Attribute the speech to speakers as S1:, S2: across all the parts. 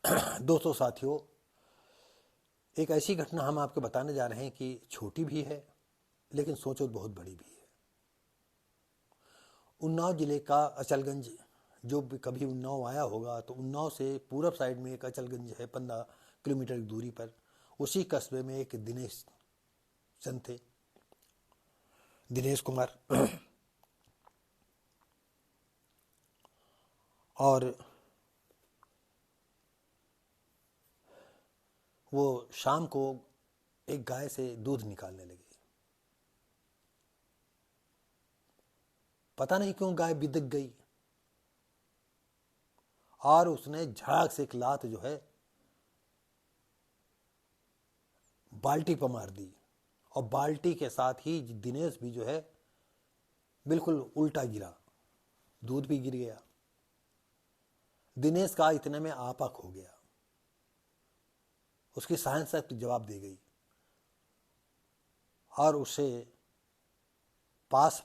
S1: दोस्तों साथियों, एक ऐसी घटना हम आपको बताने जा रहे हैं कि छोटी भी है लेकिन सोचो तो बहुत बड़ी भी है। उन्नाव जिले का अचलगंज, जो भी कभी उन्नाव आया होगा तो उन्नाव से पूरब साइड में एक अचलगंज है 15 किलोमीटर की दूरी पर। उसी कस्बे में एक दिनेश चंद थे, दिनेश कुमार। और वो शाम को एक गाय से दूध निकालने लगे। पता नहीं क्यों गाय बिदक गई और उसने झड़ाक से एक लात जो है बाल्टी पर मार दी, और बाल्टी के साथ ही दिनेश भी जो है बिल्कुल उल्टा गिरा, दूध भी गिर गया। दिनेश का इतने में आपा खो गया, उसकी सहनशक्ति जवाब दे गई और उसे पास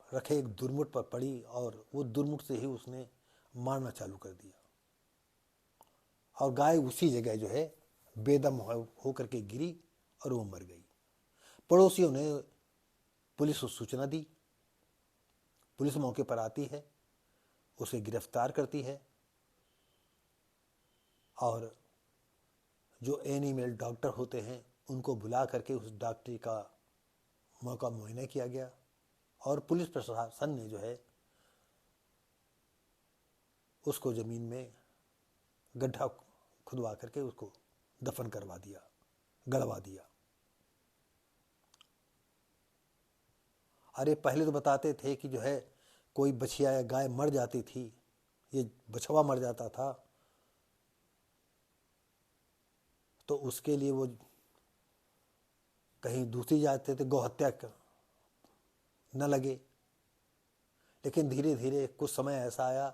S1: रखे एक दुर्मुट पर पड़ी और वो दुर्मुट से ही उसने मारना चालू कर दिया और गाय उसी जगह जो है बेदम होकर के गिरी और वो मर गई। पड़ोसियों ने पुलिस को सूचना दी, पुलिस मौके पर आती है, उसे गिरफ्तार करती है और जो एनिमल डॉक्टर होते हैं उनको बुला करके उस डॉक्टरी का मौका मुआयना किया गया और पुलिस प्रशासन ने जो है उसको ज़मीन में गड्ढा खुदवा करके उसको दफन करवा दिया, गड़वा दिया। अरे पहले तो बताते थे कि जो है कोई बछिया या गाय मर जाती थी, ये बछवा मर जाता था तो उसके लिए वो कहीं दूसरी जाते थे, गौ हत्या न लगे। लेकिन धीरे धीरे कुछ समय ऐसा आया,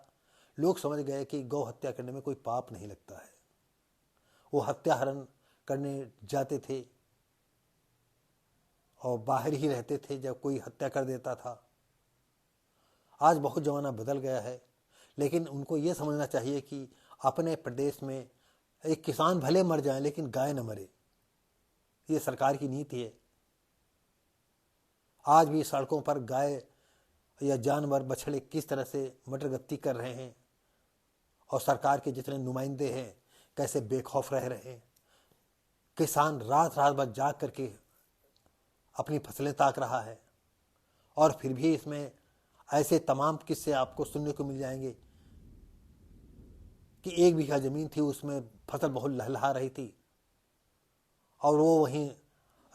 S1: लोग समझ गए कि गौ हत्या करने में कोई पाप नहीं लगता है। वो हत्या हरण करने जाते थे और बाहर ही रहते थे जब कोई हत्या कर देता था। आज बहुत ज़माना बदल गया है, लेकिन उनको ये समझना चाहिए कि अपने प्रदेश में एक किसान भले मर जाए लेकिन गाय न मरे, ये सरकार की नीति है। आज भी सड़कों पर गाय या जानवर बछड़े किस तरह से मटरगत्ती कर रहे हैं और सरकार के जितने नुमाइंदे हैं कैसे बेखौफ रह रहे हैं। किसान रात रात भर जाग करके अपनी फसलें ताक रहा है और फिर भी इसमें ऐसे तमाम किस्से आपको सुनने को मिल जाएंगे कि 1 बीघा ज़मीन थी, उसमें फसल बहुत लहलहा रही थी और वो वहीं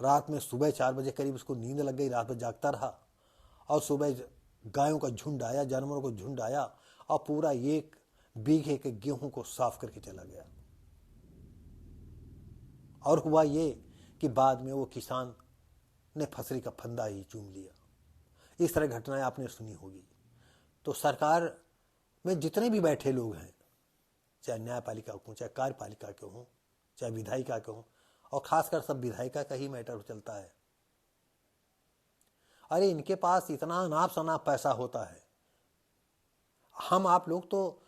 S1: रात में सुबह 4 बजे करीब उसको नींद लग गई, रात भर जागता रहा और सुबह गायों का झुंड आया, जानवरों का झुंड आया और पूरा 1 बीघे के गेहूं को साफ करके चला गया। और हुआ ये कि बाद में वो किसान ने फसली का फंदा ही चूम लिया। इस तरह घटनाएं आपने सुनी होगी। तो सरकार में जितने भी बैठे लोग हैं, चाहे न्यायपालिका को, चाहे कार्यपालिका के हों, चाहे विधायिका के हों, और खासकर सब विधायिका का ही मैटर चलता है। अरे इनके पास इतना अनाप शनाप पैसा होता है, हम आप लोग तो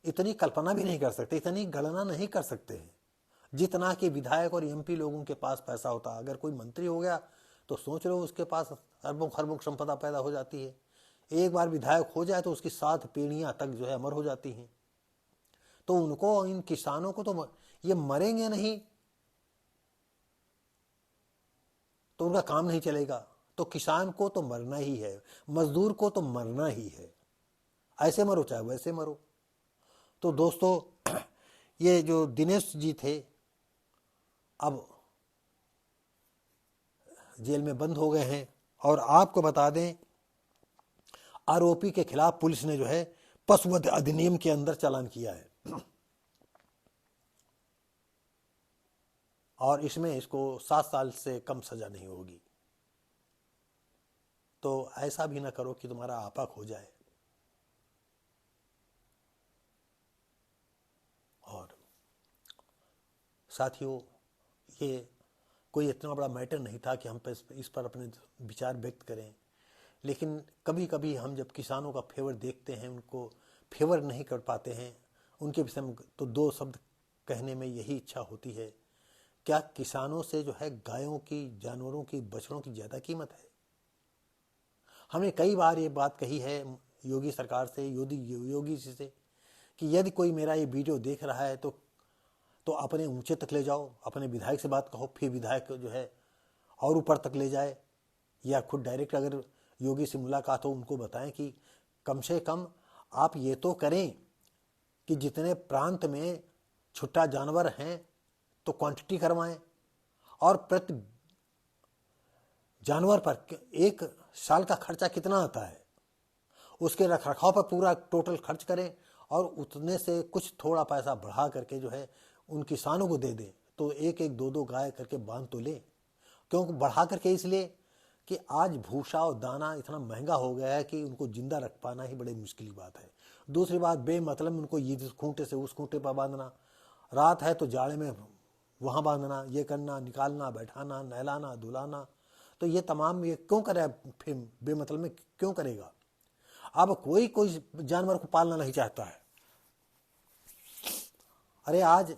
S1: इतनी कल्पना भी नहीं कर सकते, इतनी गणना नहीं कर सकते हैं जितना कि विधायक और एमपी लोगों के पास पैसा होता है। अगर कोई मंत्री हो गया तो सोच लो उसके पास अरबों खरबों संपदा पैदा हो जाती है। एक बार विधायक हो जाए तो उसकी 7 पीढ़ियां तक जो है अमर हो जाती हैं। तो उनको, इन किसानों को तो ये मरेंगे नहीं तो उनका काम नहीं चलेगा। तो किसान को तो मरना ही है, मजदूर को तो मरना ही है, ऐसे मरो चाहे वैसे मरो। तो दोस्तों, ये जो दिनेश जी थे अब जेल में बंद हो गए हैं और आपको बता दें आरोपी के खिलाफ पुलिस ने जो है पशुवध अधिनियम के अंदर चालान किया है और इसमें इसको 7 साल से कम सजा नहीं होगी। तो ऐसा भी ना करो कि तुम्हारा आपा खो जाए। और साथियों, ये कोई इतना बड़ा मैटर नहीं था कि हम इस पर अपने विचार व्यक्त करें, लेकिन कभी कभी हम जब किसानों का फेवर देखते हैं, उनको फेवर नहीं कर पाते हैं, उनके विषय में तो 2 शब्द कहने में यही इच्छा होती है, क्या किसानों से जो है गायों की, जानवरों की, बछड़ों की ज़्यादा कीमत है? हमने कई बार ये बात कही है योगी सरकार से, योगी जी से, कि यदि कोई मेरा ये वीडियो देख रहा है तो अपने ऊंचे तक ले जाओ, अपने विधायक से बात कहो, फिर विधायक जो है और ऊपर तक ले जाए, या खुद डायरेक्ट अगर योगी से मुलाकात हो उनको बताएं कि कम से कम आप ये तो करें कि जितने प्रांत में छुट्टा जानवर हैं तो क्वांटिटी करवाएं, और प्रति जानवर पर एक साल का खर्चा कितना आता है उसके रखरखाव पर पूरा टोटल खर्च करें, और उतने से कुछ थोड़ा पैसा बढ़ा करके जो है उन किसानों को दे दें, तो एक एक दो दो गाय करके बांध तो लें। क्योंकि बढ़ा करके इसलिए कि आज भूसा और दाना इतना महंगा हो गया है कि उनको जिंदा रख पाना ही बड़ी मुश्किल बात है। दूसरी बात, बेमतलब उनको इस खूंटे से उस खूंटे पर बांधना, रात है तो जाड़े में वहाँ बांधना, ये करना, निकालना, बैठाना, नहलाना, धुलाना, तो ये तमाम ये क्यों करे, फिर बेमतलब में क्यों करेगा? अब कोई जानवर को पालना नहीं चाहता है। अरे आज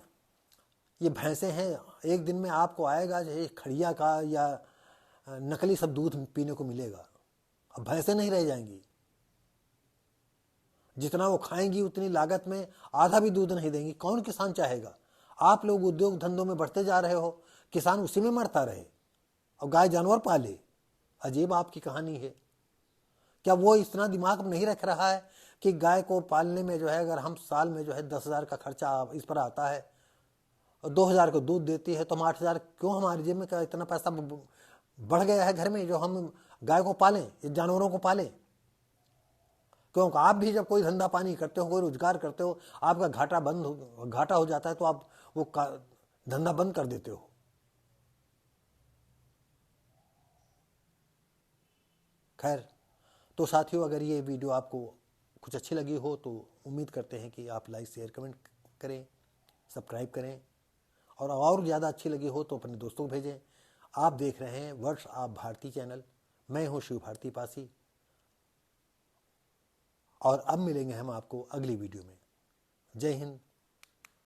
S1: ये भैंसें हैं, एक दिन में आपको आएगा जो खड़िया का या नकली सब दूध पीने को मिलेगा। अब भैंसें नहीं रह जाएंगी, जितना वो खाएंगी उतनी लागत में आधा भी दूध नहीं देंगी। कौन किसान चाहेगा? आप लोग उद्योग धंधों में बढ़ते जा रहे हो, किसान उसी में मरता रहे और गाय जानवर पाले। अजीब आपकी कहानी है। क्या वो इतना दिमाग में नहीं रख रहा है कि गाय को पालने में जो है अगर हम साल में जो है 10,000 का खर्चा इस पर आता है और 2,000 को दूध देती है, तो हम 8,000 क्यों हमारे जेब में का इतना पैसा बढ़ गया है घर में जो हम गाय को पालें, जानवरों को पालें? क्योंकि आप भी जब कोई धंधा पानी करते हो, कोई रोजगार करते हो, आपका घाटा हो जाता है तो आप वो धंधा बंद कर देते हो। खैर, तो साथियों, अगर ये वीडियो आपको कुछ अच्छी लगी हो तो उम्मीद करते हैं कि आप लाइक, शेयर, कमेंट करें, सब्सक्राइब करें, और ज़्यादा अच्छी लगी हो तो अपने दोस्तों को भेजें। आप देख रहे हैं वर्ड्स ऑफ भारती चैनल। मैं हूं शिव भारती पासी, और अब मिलेंगे हम आपको अगली वीडियो में। जय हिंद,